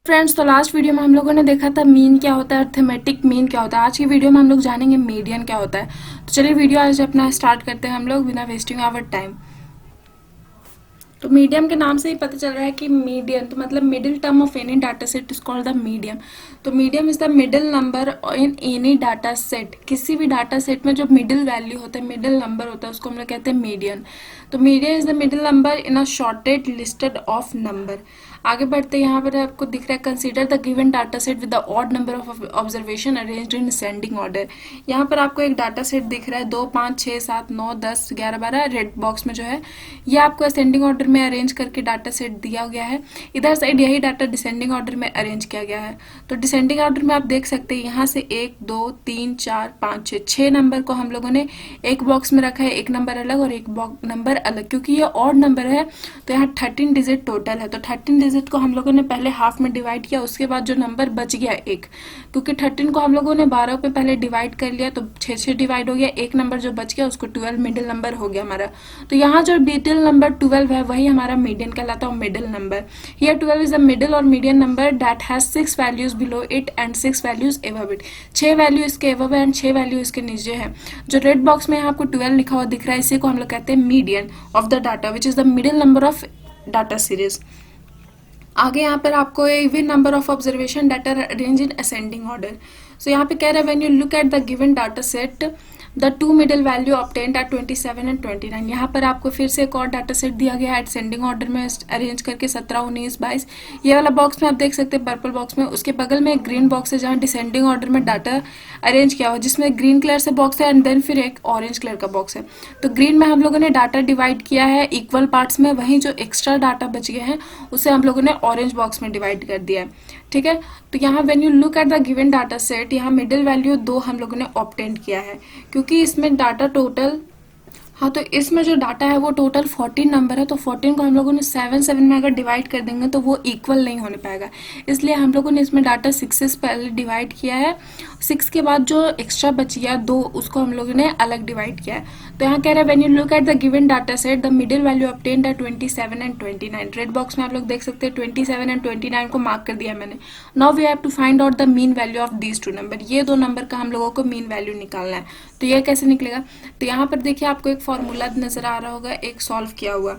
Friends, तो last video में हम लोगों ने देखा था मीन क्या होता है, अर्थमेटिक मीन क्या होता है। आज की वीडियो में हम लोग जानेंगे मीडियन क्या होता है। तो चलिए वीडियो आज अपना स्टार्ट करते हैं हम लोग बिना वेस्टिंग आवर टाइम। तो मीडियम के नाम से ही पता चल रहा है कि मीडियन तो मतलब middle term of any data set is called the medium. तो medium is the middle number in any data set. किसी भी डाटा सेट में जो मिडिल वैल्यू होता है, मिडिल नंबर होता है, उसको हम लोग कहते हैं मीडियन। तो median is the middle number in a shorted listed of number. आगे बढ़ते यहाँ पर आपको दिख रहा है consider the given data set with the odd number of observation arranged in ascending order. यहाँ पर आपको एक डाटा सेट दिख रहा है 2, 5, 6, 7, 9, 10, 11, 12 रेड बॉक्स में जो है ये आपको असेंडिंग ऑर्डर में अरेंज करके डाटा सेट दिया गया है। इधर साइड यही डाटा डिसेंडिंग ऑर्डर में अरेंज किया गया है। तो डिसेंडिंग ऑर्डर में आप देख सकते हैं यहाँ से 1, 2, 3, 4, 5, 6 नंबर को हम लोगों ने एक बॉक्स में रखा है, एक नंबर अलग और एक नंबर अलग। क्योंकि ये ऑड नंबर है तो यहाँ 13 डिजिट टोटल है। तो 13 डिजिट को हम लोगों ने पहले हाफ में डिवाइड किया, उसके बाद जो नंबर बच गया एक, क्योंकि 13 को हम लोगों ने 12 पे पहले डिवाइड कर लिया तो 6 डिवाइड हो गया, एक नंबर जो बच गया उसको 12 मिडिल नंबर हो गया हमारा। तो यहाँ जो मिडिल नंबर 12 है वही हमारा मीडियन कहलाता है, middle number. Here 12 is the middle और median number that has 6 values below it and 6 values above it. 6 value इसके एबव है एंड 6 वैल्यू इसके नीचे है। जो रेड बॉक्स में यहाँ आपको 12 लिखा हुआ दिख रहा है, इसी को हम लोग कहते हैं median of the data which is the middle number of data series. आगे यहाँ पर आपको even number of observation data arrange in ascending order. So यहाँ पे कह रहा है when you look at the given data set the two middle value obtained are 27 and 29। यहाँ पर आपको फिर से एक और डाटा सेट दिया गया है असेंडिंग ऑर्डर में अरेंज करके 17, 19, 22। ये वाला बॉक्स में आप देख सकते हैं पर्पल बॉक्स में, उसके बगल में एक ग्रीन बॉक्स है जहाँ डिसेंडिंग ऑर्डर में डाटा अरेंज किया हुआ, जिसमें ग्रीन कलर से बॉक्स है एंड देन फिर एक ऑरेंज कलर का बॉक्स है। तो ग्रीन में हम लोगों ने डाटा डिवाइड किया है इक्वल पार्ट्स में, वहीं जो एक्स्ट्रा डाटा बच गए हैं उसे हम लोगों ने ऑरेंज बॉक्स में डिवाइड कर दिया है। ठीक है, तो यहाँ when you look at the given data set, यहाँ मिडिल वैल्यू 2 हम लोगों ने ऑब्टेन किया है क्योंकि इसमें डाटा टोटल, हाँ तो इसमें जो डाटा है वो टोटल 14 नंबर है। तो 14 को हम लोगों ने 7 में अगर डिवाइड कर देंगे तो वो इक्वल नहीं होने पाएगा, इसलिए हम लोगों ने इसमें डाटा 6 से पहले डिवाइड किया है। 6 के बाद जो एक्स्ट्रा बच गया 2, उसको हम लोगों ने अलग डिवाइड किया है। तो यहाँ कह रहा है when you look at the given data set the middle value obtained है 27 एंड 29। रेड बॉक्स में आप लोग देख सकते हैं 27 एंड 29 को मार्क कर दिया मैंने। Now we have to find out the mean value of these 2 number. ये 2 नंबर का हम लोगों को मीन वैल्यू निकालना है। तो ये कैसे निकलेगा, तो यहाँ पर देखिए आपको एक फॉर्मूला नजर आ रहा होगा, एक सॉल्व किया हुआ,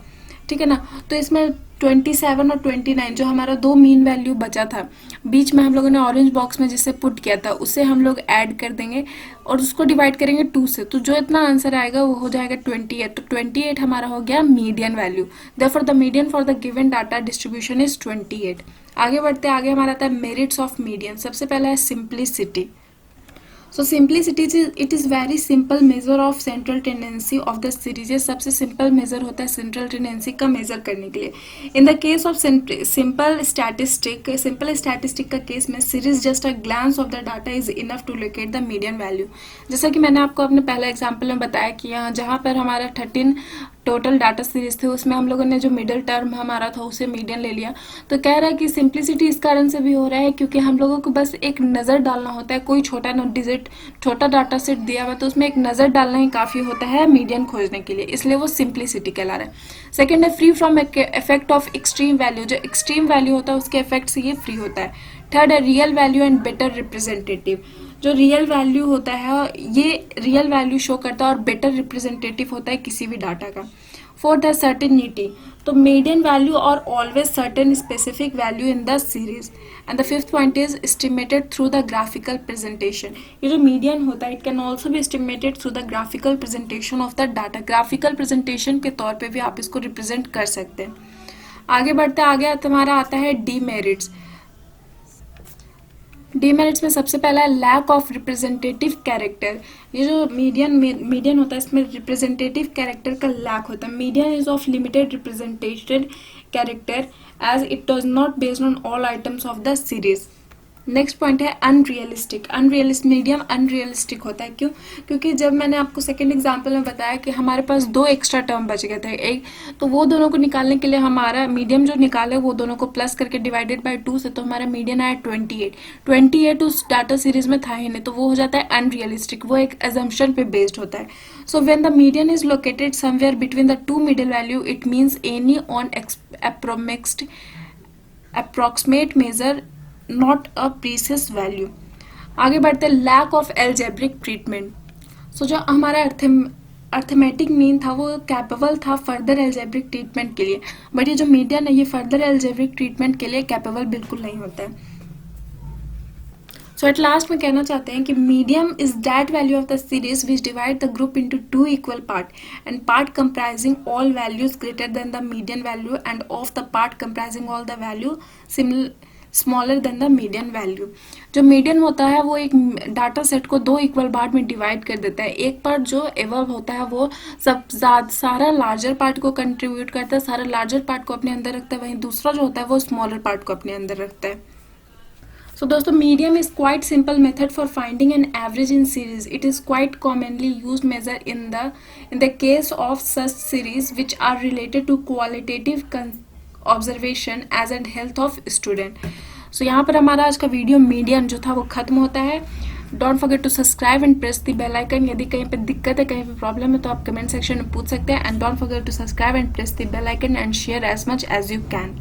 ठीक है ना। तो इसमें 27 और 29 जो हमारा 2 मीन वैल्यू बचा था, बीच में हम लोगों ने ऑरेंज बॉक्स में जिससे पुट किया था उसे हम लोग ऐड कर देंगे और उसको डिवाइड करेंगे 2 से। तो जो इतना आंसर आएगा वो हो जाएगा 28। तो 28 हमारा हो गया median value. Therefore the median for the given data distribution is 28। आगे बढ़ते आगे हमारा आता है मेरिट्स ऑफ मीडियन। सबसे पहला है simplicity. So simplicity it is very simple measure of central tendency of the series. ये सबसे सिंपल मेजर होता है सेंट्रल टेंडेंसी का मेजर करने के लिए। In the case of simple statistic का केस में series just a glance of the data is enough to locate the median value. जैसा कि मैंने आपको अपने पहले एग्जाम्पल में बताया कि यहाँ जहाँ पर हमारा 13 टोटल डाटा सीरीज थे उसमें हम लोगों ने जो मिडिल टर्म हमारा था उसे मीडियन ले लिया। तो कह रहा है कि सिंप्लिसिटी इस कारण से भी हो रहा है क्योंकि हम लोगों को बस एक नज़र डालना होता है। कोई छोटा डाटा सेट दिया हुआ तो उसमें एक नज़र डालना ही काफ़ी होता है मीडियन खोजने के लिए, इसलिए वो सिंप्लिसिटी कहला रहा है। सेकेंड है free from effect of extreme value. जो एक्सट्रीम वैल्यू होता है उसके इफेक्ट से ये फ्री होता है। थर्ड है real value and better representative. जो रियल वैल्यू होता है ये रियल वैल्यू शो करता है और बेटर रिप्रेजेंटेटिव होता है किसी भी डाटा का। फोर्थ है सर्टेनिटी। तो मीडियन वैल्यू और always certain specific value in the series. And the fifth point is estimated through the graphical presentation. ये जो मीडियन होता है it can also be estimated through the graphical presentation of the data. Graphical presentation के तौर पे भी आप इसको रिप्रेजेंट कर सकते हैं। आगे बढ़ते आगे हमारा आता है डीमेरिट्स। डीमेरिट्स में सबसे पहला है लैक ऑफ रिप्रेजेंटेटिव कैरेक्टर। ये जो मीडियन होता है इसमें रिप्रेजेंटेटिव कैरेक्टर का लैक होता है। Median is of limited representative character as it does not based on all items of the series. Next point है अनरियलिस्टिक। मीडियम अनरियलिस्टिक होता है, क्यों? क्योंकि जब मैंने आपको सेकंड एग्जांपल में बताया कि हमारे पास 2 एक्स्ट्रा टर्म बच गए थे एक, तो वो दोनों को निकालने के लिए हमारा मीडियम जो निकाले वो दोनों को प्लस करके डिवाइडेड बाय 2 से, तो हमारा मीडियन आया 28 उस डाटा सीरीज में था ही नहीं, तो वो हो जाता है अनरियलिस्टिक। वो एक एजम्पशन पे बेस्ड होता है। So when the median is located somewhere between the 2 middle value it means any on approximate measure not a precious value. आगे बढ़ते लैक ऑफ एल्जेब्रिक ट्रीटमेंट। सो जो हमारा अर्थमेटिक मीन था वो कैपेबल था फर्दर एल्जेब्रिक ट्रीटमेंट के लिए, but ये जो मीडियन है ये फर्दर एल्जेब्रिक ट्रीटमेंट के लिए कैपेबल बिल्कुल नहीं होता है। सो एट लास्ट में कहना चाहते हैं कि medium is that value of the series which divide the group into two equal part and part comprising all values greater than the median value end of the part comprising all the value smaller than the median value. जो median होता है वो एक data set को दो equal part में divide कर देता है। एक पार्ट जो एवर्ब होता है वो सारा लार्जर पार्ट को कंट्रीब्यूट करता है, सारा लार्जर पार्ट को अपने अंदर रखता है, वहीं दूसरा जो होता है वो स्मॉलर पार्ट को अपने अंदर रखता है। So दोस्तों medium is quite simple method for finding an average in series. It is quite commonly used measure in the case of such series which are related to qualitative observation as and health of student. So यहाँ पर हमारा आज का video median जो था वो खत्म होता है। Don't forget to subscribe and press the bell icon. यदि कहीं पे दिक्कत है, कहीं पे प्रॉब्लम है तो आप कमेंट सेक्शन में पूछ सकते हैं। And don't forget to subscribe and press the bell icon and share as much as you can.